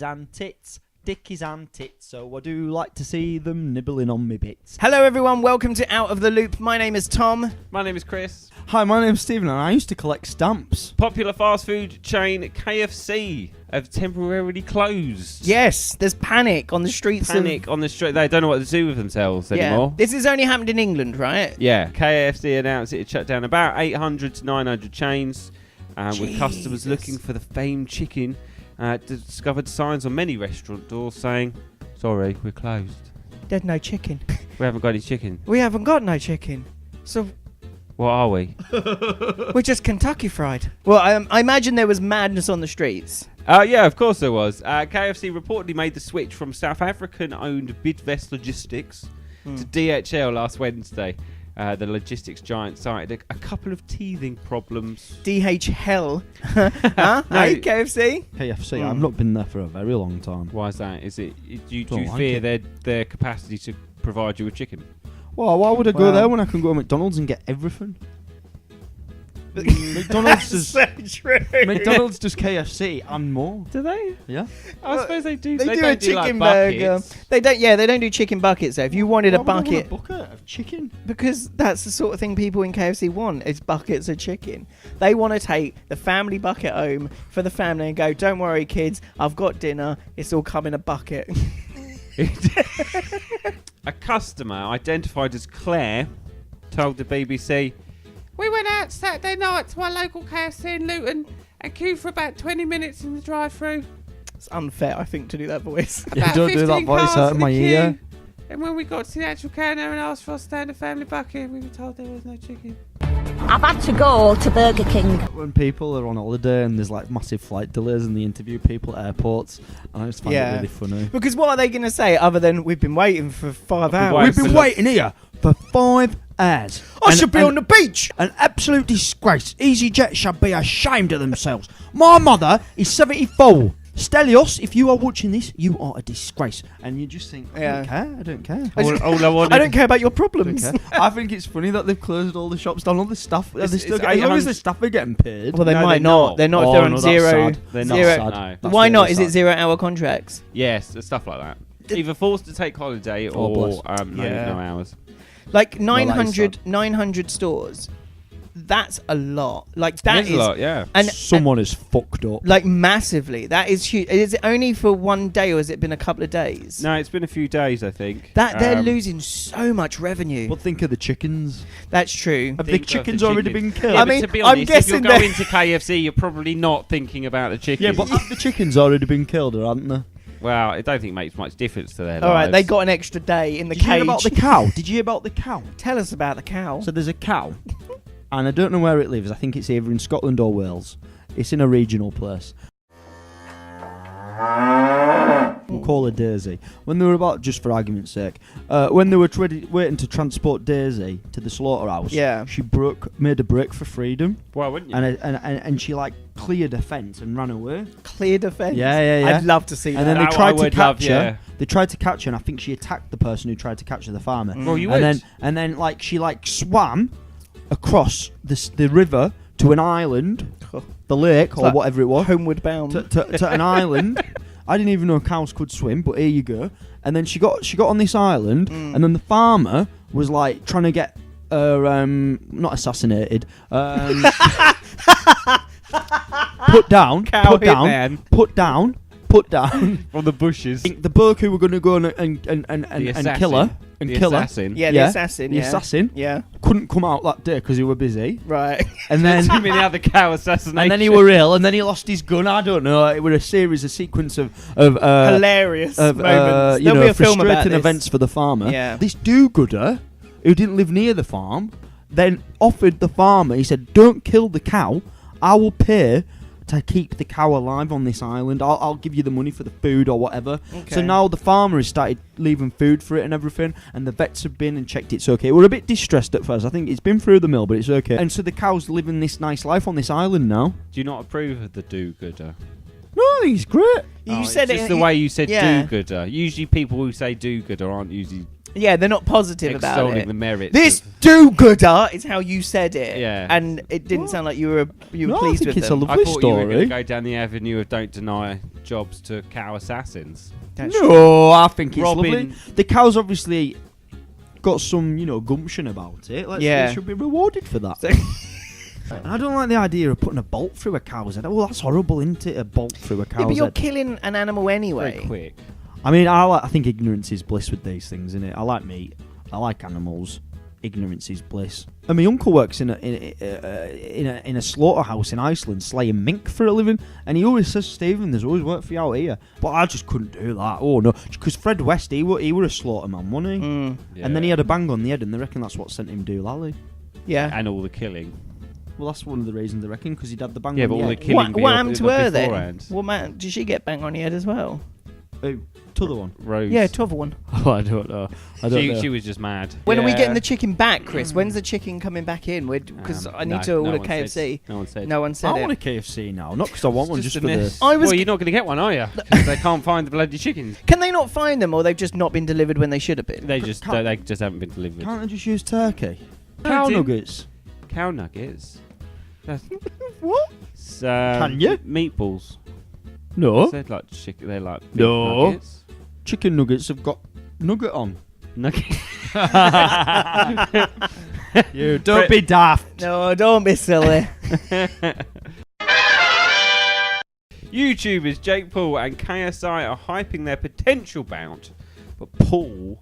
dickies and tits. Dickies and tits, so I do like to see them nibbling on me bits. Hello everyone, welcome to Out of the Loop. My name is Tom. My name is Chris. Hi, my name's Stephen, and I used to collect stamps. Popular fast food chain KFC have temporarily closed. Yes, there's panic on the streets. On the street. They don't know what to do with themselves anymore. This has only happened in England, right? Yeah, KFC announced it had shut down about 800 to 900 chains, with customers looking for the famed chicken. Discovered signs on many restaurant doors saying, "Sorry, we're closed. There's no chicken. We haven't got any chicken." We haven't got no chicken. So What are we? we're just Kentucky Fried. Well, I imagine there was madness on the streets. Yeah, of course there was. KFC reportedly made the switch from South African-owned Bidvest Logistics to DHL last Wednesday. The logistics giant cited a couple of teething problems. DHL. Huh? No. Hey, KFC? KFC, I've not been there for a very long time. Why is that? Is it? Do you Don't like fear it. their capacity to provide you with chicken? Well, why would I go there when I can go to McDonald's and get everything? McDonald's does so true. McDonald's does KFC and more. Do they? Yeah. I suppose they do. They do a don't do, like, chicken burger. buckets. They don't. Yeah, they don't do chicken buckets. So if you wanted a Why would I bucket, want a bucket of chicken. because that's the sort of thing people in KFC want is buckets of chicken. They want to take the family bucket home for the family and go, "Don't worry, kids, I've got dinner. It's all come in a bucket." A customer identified as Claire told the BBC, "We went out Saturday night to our local KFC in Luton and queued for about 20 minutes in the drive-through. It's unfair, I think, to do that voice. Yeah, About don't do that 15 voice cars out in of the my queue. ear. And when we got to the actual counter and asked for a standard family bucket, we were told there was no chicken." I've had to go to Burger King. When people are on holiday and there's like massive flight delays and they interview people at airports, and I just find it really funny. Because what are they going to say other than we've been waiting for 5 hours? waiting We've been for waiting here for 5 hours. I should be on the beach. An absolute disgrace. EasyJet should be ashamed of themselves. My mother is 74. Stelios, if you are watching this, you are a disgrace. And you just think, I don't care. All I wanted, I don't care about your I don't problems. care. I think it's funny that they've closed all the shops down, all the staff. It's- As long it's as the 800 staff are getting paid. Well, they No, might they're not. not. They're not Oh, if they're on no, that's zero. sad. They're That's zero. sad. No. That's Why not? really Is it sad. 0 hour contracts? Yes, stuff like that. Either forced to take holiday Oh, or bless. no hours. Like that is 900 stores. That's a lot. Like That that is is a lot, yeah. and Someone is fucked up. like massively. That is huge. Is it only for one day or has it been a couple of days? No, it's been a few days, I think. That they're losing so much revenue. But think of the chickens. That's true. Have the Think of chickens the already chicken. been killed? Yeah, I but mean, to be I'm honest, if you're guessing that- going to KFC, you're probably not thinking about the chicken. Yeah, but have the chickens already been killed, or haven't they? Well, I don't think it makes much difference to their All right, lives. they got an extra day in the Did you hear cage. about the cow? Did you hear about the cow? Tell us about the cow. So there's a cow, and I don't know where it lives. I think it's either in Scotland or Wales. It's in a regional place. We'll call her Daisy. When they were about, just for argument's sake, when they were waiting to transport Daisy to the slaughterhouse, Yeah. she made a break for freedom, Why wouldn't you? and she like cleared a fence and ran away. Clear defense. Yeah. I'd love to see And that. then they That I tried to would love, catch her. yeah. They tried to catch her, and I think she attacked the person who tried to catch her, the farmer. Well, you would. And then like she like swam across the river to an island, the lake or like whatever it was, Homeward bound. to an island. I didn't even know cows could swim, but here you go. And then she got on this island, and then the farmer was like trying to get her not assassinated, put down Cow hitman. From the bushes. The bloke who were going to go and kill her and The kill assassin. yeah, the yeah, assassin. the Yeah. assassin Yeah. couldn't come out that day because he were busy, Right. and then Too many other cow assassinations. and then he were ill, and then he lost his gun. I don't know. It was a sequence of Hilarious moments. There'll be a film about frustrating this. events for the farmer. Yeah. This do-gooder who didn't live near the farm then offered the farmer. He said, "Don't kill the cow. I will pay to keep the cow alive on this island. I'll give you the money for the food or whatever." Okay. So now the farmer has started leaving food for it and everything, and the vets have been and checked it's okay. We're a bit distressed at first. I think it's been through the mill, but it's okay. And so the cow's living this nice life on this island now. Do you not approve of the do-gooder? No, I think it's great. You Oh, said it's it. just the way you said yeah. do-gooder. Usually people who say do-gooder aren't usually Yeah, they're not positive about extolling it. the merits. This of- do-gooder is how you said it. Yeah. And it didn't sound like you were No, I pleased think with it's them. a I lovely thought you were going story. to go down the avenue of don't deny jobs to cow assassins. That's true. No, I think it's Robin- lovely. The cow's obviously got some, gumption about it. They should be rewarded for that. And I don't like the idea of putting a bolt through a cow's head. Well, that's horrible, isn't it? A bolt through a Yeah, cow's but you're head. killing an animal anyway. Very quick. I mean, I think ignorance is bliss with these things, innit? I like meat. I like animals. Ignorance is bliss. And my uncle works in a slaughterhouse in Iceland, slaying mink for a living, and he always says, "Stephen, there's always work for you out here." But I just couldn't do that. Oh no, because Fred West, he were a slaughterman, wasn't he? Mm. And then he had a bang on the head, and they reckon that's what sent him do lally. Yeah. And all the killing. Well, that's one of the reasons they reckon, because he'd had the bang Yeah, on but the all the head. killing What happened to her then? beforehand. What man? Did she get bang on the head as well? Oh, t'other one. Rose. Yeah, t'other one. Oh, I don't know. She was just mad. When are we Yeah. getting the chicken back, Chris? When's the chicken coming back in? Because I need to order one KFC. Said, no one said. No one said I it. want a KFC now, not because I want one, just a for the. miss. I was Well, g- you're not going to get one, are you? Because they can't find the bloody chickens. Can they not find them, or they've just not been delivered when they should have been? They just can't- haven't been delivered. Can't I just use turkey? No, Cow Tim. nuggets. Cow nuggets. That's, What? Can you? Meatballs. No. They're like chicken. They're like beef No. nuggets. Chicken nuggets have got nugget on. Nugget. You don't be daft. No, don't be silly. YouTubers Jake Paul and KSI are hyping their potential bout, but Paul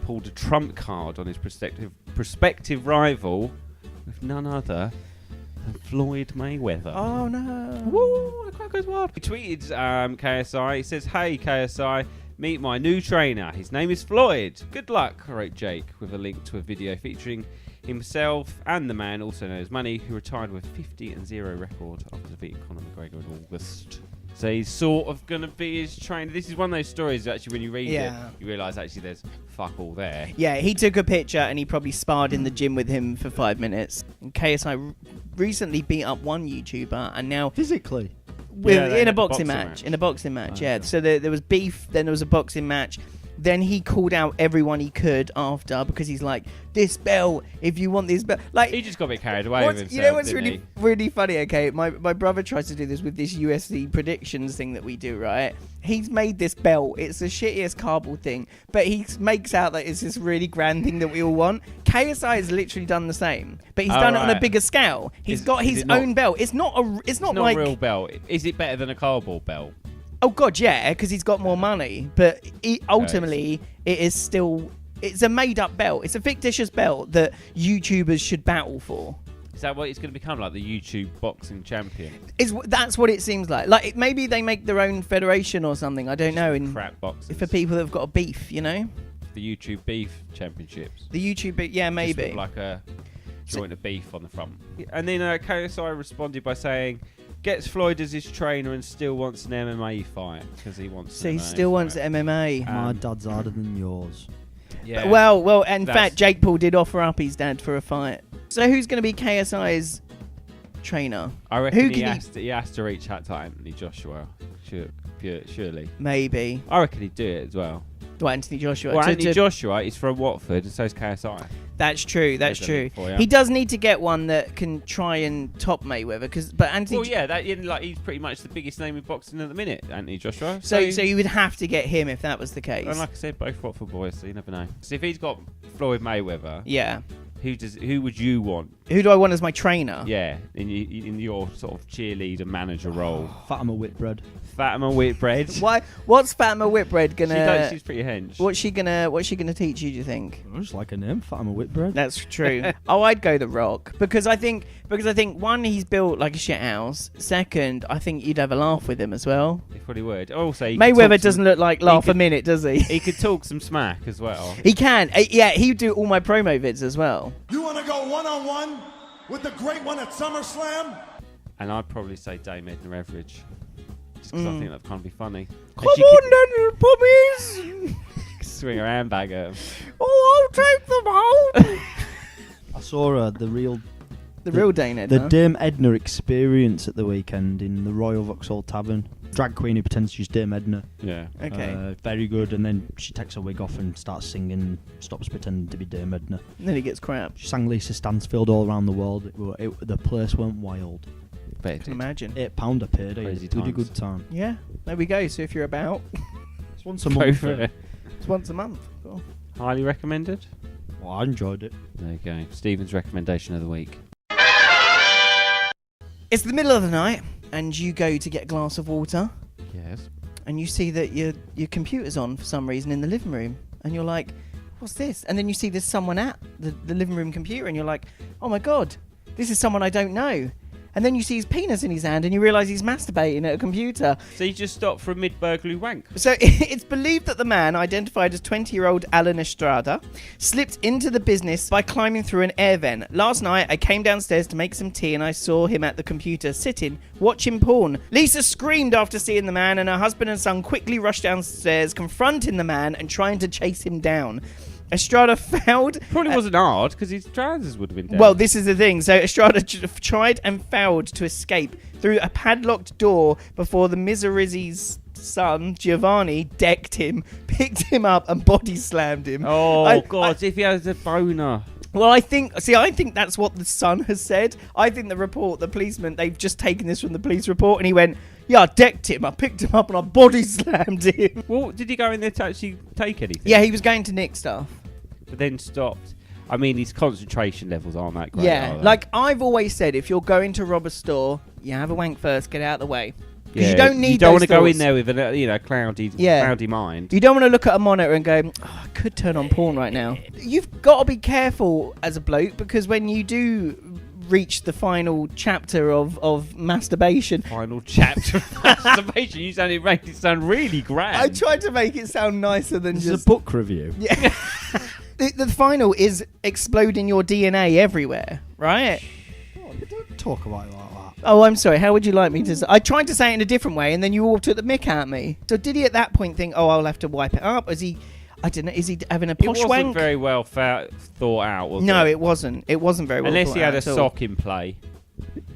pulled a trump card on his prospective rival with none other than Floyd Mayweather. Oh no. Woo, the crowd goes wild. He tweeted KSI. He says, "Hey KSI, meet my new trainer. His name is Floyd. Good luck," wrote Jake with a link to a video featuring himself and the man also known as Money, who retired with 50-0 record after defeating Conor McGregor in August. So he's sort of going to be his trainer. This is one of those stories that actually when you read it, you realise actually there's fuck all there. Yeah, he took a picture and he probably sparred in the gym with him for 5 minutes. And KSI recently beat up one YouTuber and now Physically. Yeah, they in had a a boxing boxing match. match. In a boxing match, Oh, yeah. okay. So there was beef, then there was a boxing match. Then he called out everyone he could after because he's like, this belt, if you want this belt. Like, He just got a bit carried away with himself. you know what's didn't really really funny, okay? My brother tries to do this with this UFC predictions thing that we do, right? He's made this belt. It's the shittiest cardboard thing, but he makes out that it's this really grand thing that we all want. KSI has literally done the same, but he's Oh, done it on a right. bigger scale. He's Is- got is his it not- own belt. It's not It's not like a real belt. Is it better than a cardboard belt? Oh god, yeah, because he's got more money. But ultimately, it is still it's a made-up belt. It's a fictitious belt that YouTubers should battle for. Is that what it's going to become, like the YouTube boxing champion? That's what it seems like. Like maybe they make their own federation or something. I don't know. And Crap boxing. for people that have got a beef, you know, The YouTube beef championships. the YouTube, yeah, Just maybe. with like a joint of beef on the front. And then KSI responded by saying, gets Floyd as his trainer and still wants an MMA fight because he wants. So an he MMA still wants fight. MMA. My dad's harder than yours. Yeah. Well, in That's- fact, Jake Paul did offer up his dad for a fight. So who's going to be KSI's trainer? I reckon who he can has to reach out to Anthony Joshua. Surely. Maybe. I reckon he'd do it as well. Well, Anthony Joshua. Well, To- Anthony to- Joshua is from Watford, and so is KSI. That's true. That's There's a true. link for you. He does need to get one that can try and top Mayweather, but Anthony. Well, yeah, he's pretty much the biggest name in boxing at the minute, Anthony Joshua. So you would have to get him if that was the case. And like I said, both Watford boys, so you never know. So if he's got Floyd Mayweather, Yeah. who would you want? Who do I want as my trainer? Yeah, in your sort of cheerleader manager role. Fatima Whitbread. Fatima Whitbread. Why? What's Fatima Whitbread gonna? She's pretty hench. What's she gonna teach you? Do you think? I just like a name, Fatima Whitbread. That's true. Oh, I'd go The Rock because I think one, he's built like a shit house. Second, I think you'd have a laugh with him as well. He probably would. Also, he could Mayweather talk doesn't look like laugh a could- minute, does he? He could talk some smack as well. He can. Yeah, he'd do all my promo vids as well. You want to go one-on-one with the great one at SummerSlam? And I'd probably say Dame Edna Everidge. Just because I think that'd kind of be funny. Come on, then, puppies! Swing her handbag at him. Oh, I'll take them home. I saw the real The real Dame The Edna. Dame Edna experience at the weekend in the Royal Vauxhall Tavern. Drag queen who pretends she's Dame Edna. Yeah. Okay. Very good. And then she takes her wig off and starts singing, stops pretending to be Dame Edna. And then he gets crap. She sang Lisa Stansfield all around the world. The place went wild. Bet I it can did. imagine. £8 a payday. Crazy Pretty times. good time. Yeah, there we go. So if you're about, It's once a Go month. for it. it's once a month. Cool. Highly recommended. Well, I enjoyed it. There you go. Stephen's recommendation of the week. It's the middle of the night, and you go to get a glass of water, Yes. and you see that your computer's on for some reason in the living room, and you're like, what's this? And then you see there's someone at the living room computer, and you're like, oh my god, this is someone I don't know. And then you see his penis in his hand, and you realise he's masturbating at a computer. So you just stopped for a mid-burglary wank. So it's believed that the man, identified as 20-year-old Alan Estrada, slipped into the business by climbing through an air vent. Last night, I came downstairs to make some tea and I saw him at the computer sitting, watching porn. Lisa screamed after seeing the man, and her husband and son quickly rushed downstairs, confronting the man and trying to chase him down. Estrada failed. Probably wasn't hard because his trousers would have been down. Well, this is the thing. So Estrada tried and failed to escape through a padlocked door before the Miserizzi's son, Giovanni, decked him, picked him up and body slammed him. Oh, God, if he has a boner. Well, I think that's what the son has said. I think the policeman, they've just taken this from the police report, and he went, yeah, I decked him, I picked him up and I body slammed him. Well, did he go in there to actually take anything? Yeah, he was going to nick stuff. But then stopped. I mean, his concentration levels aren't that great. Yeah, are they? like I've always said, if you're going to rob a store, you have a wank first, get out of the way. Because Yeah, you don't need You don't want to go in there with a cloudy mind. You don't want to look at a monitor and go, oh, I could turn on porn right now. You've got to be careful as a bloke, because when you do reach the final chapter of masturbation. Final chapter of masturbation. You made it sound really grand. I tried to make it sound nicer than This just... is a book review. Yeah. The final is exploding your DNA everywhere, right? Oh, don't talk about it like that. Oh, I'm sorry. How would you like me to say? I tried to say it in a different way, and then you all took the mick at me. So did he at that point think, oh, I'll have to wipe it up? Is he... I don't know. Is he having a it posh wasn't wank? very well thought out, was No, it? it wasn't. It wasn't very well Unless thought he had out a at all. sock in play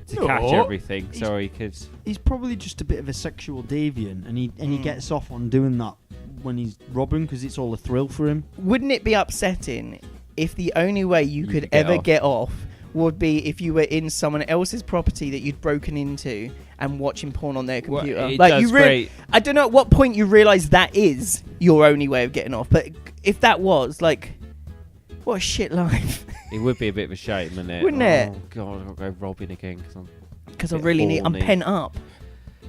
to No. catch everything, so he could... He's probably just a bit of a sexual deviant, and he gets off on doing that when he's robbing because it's all a thrill for him. Wouldn't it be upsetting if the only way you could could get ever off. get off would be if you were in someone else's property that you'd broken into and watching porn on their Well, computer? it like does you great. I don't know at what point you realise that is your only way of getting off, but if that was, like, what a shit life. It would be a bit of a shame, wouldn't it? Wouldn't it? Oh, God, I've got to go robbing again Because I bit really I'm horny. pent up.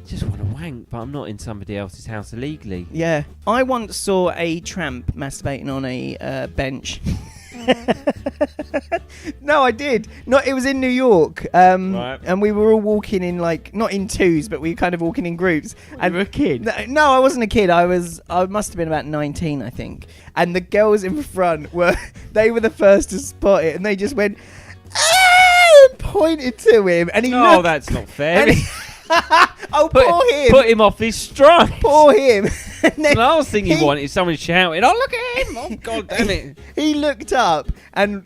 just want to wank, but I'm not in somebody else's house illegally. Yeah. I once saw a tramp masturbating on a bench. No, I did. No, it was in New York. Right. And we were all walking in, like, not in twos, but we were kind of walking in groups. And You were a kid? No, I wasn't a kid. I must have been about 19, I think. And the girls in front they were the first to spot it, and they just went, "Ah!" and pointed to him, and he No, looked. that's not fair. And oh, poor him. Put him off his stride. Poor him. And The then last thing you he- want is someone shouting, "Oh, look at him! Oh, God damn it!" He looked up and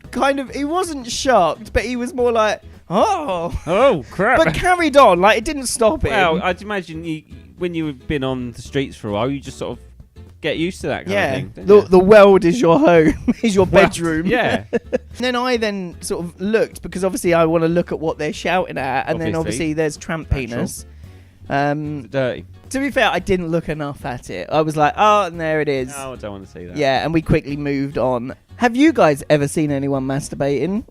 he wasn't shocked, but he was more like, oh. Oh, crap! But carried on, like it didn't stop him. Well, I'd imagine when you've been on the streets for a while, you just sort of get used to that kind yeah, of thing. don't you? the world is your home, is your Well, bedroom. yeah. Then I sort of looked, because obviously I want to look at what they're shouting at, and then Obviously. obviously there's tramp Natural. penis. Dirty. To be fair, I didn't look enough at it. I was like, oh, and there it is. No, I don't want to see that. Yeah, and we quickly moved on. Have you guys ever seen anyone masturbating?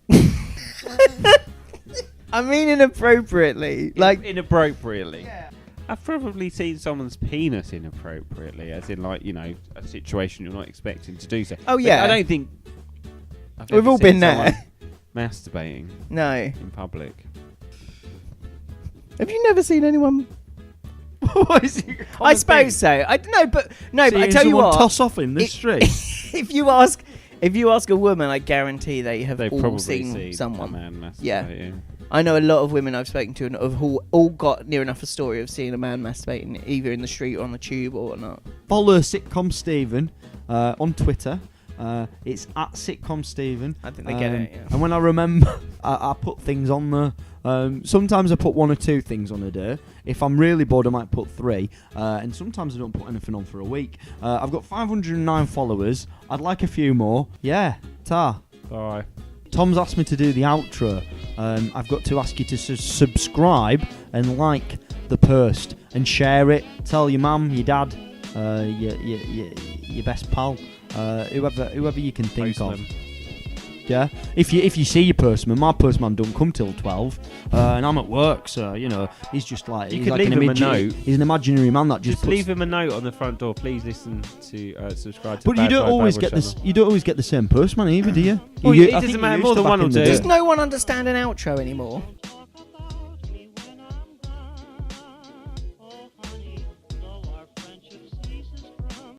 I mean inappropriately. Like, Inappropriately. yeah. I've probably seen someone's penis inappropriately, as in, like, a situation you're not expecting to do so. Oh, But yeah. I don't think I've We've ever all seen been there. someone masturbating No. in public. Have you never seen anyone? What is it? I suppose so. I don't know, but but I tell you what. toss off in the it- street. if you ask a woman, I guarantee they have They've all probably seen seen someone. a man masturbating. Yeah. I know a lot of women I've spoken to and have all got near enough a story of seeing a man masturbating either in the street or on the tube or whatnot. Follow Sitcom Stephen on Twitter. It's at Sitcom Stephen. I think they get it, yeah. And when I remember, I put things on there. Sometimes I put 1 or 2 things on a day. If I'm really bored, I might put 3. And sometimes I don't put anything on for a week. I've got 509 followers. I'd like a few more. Yeah, ta. Bye. Tom's asked me to do the outro. I've got to ask you to subscribe and like the post and share it. Tell your mum, your dad, your best pal, whoever you can think Postman. of. Yeah. If you see your postman, my postman don't come till 12, and I'm at work, so he's just like You could leave him a note. He's an imaginary man that Just puts, leave him a note on the front door. Please listen to subscribe to. But you Bad don't Guy always Bible get this. Channel. You don't always get the same postman either, do you? Well, You- it I doesn't think matter, you more used than to one back will in the do. day. Does no one understand an outro anymore?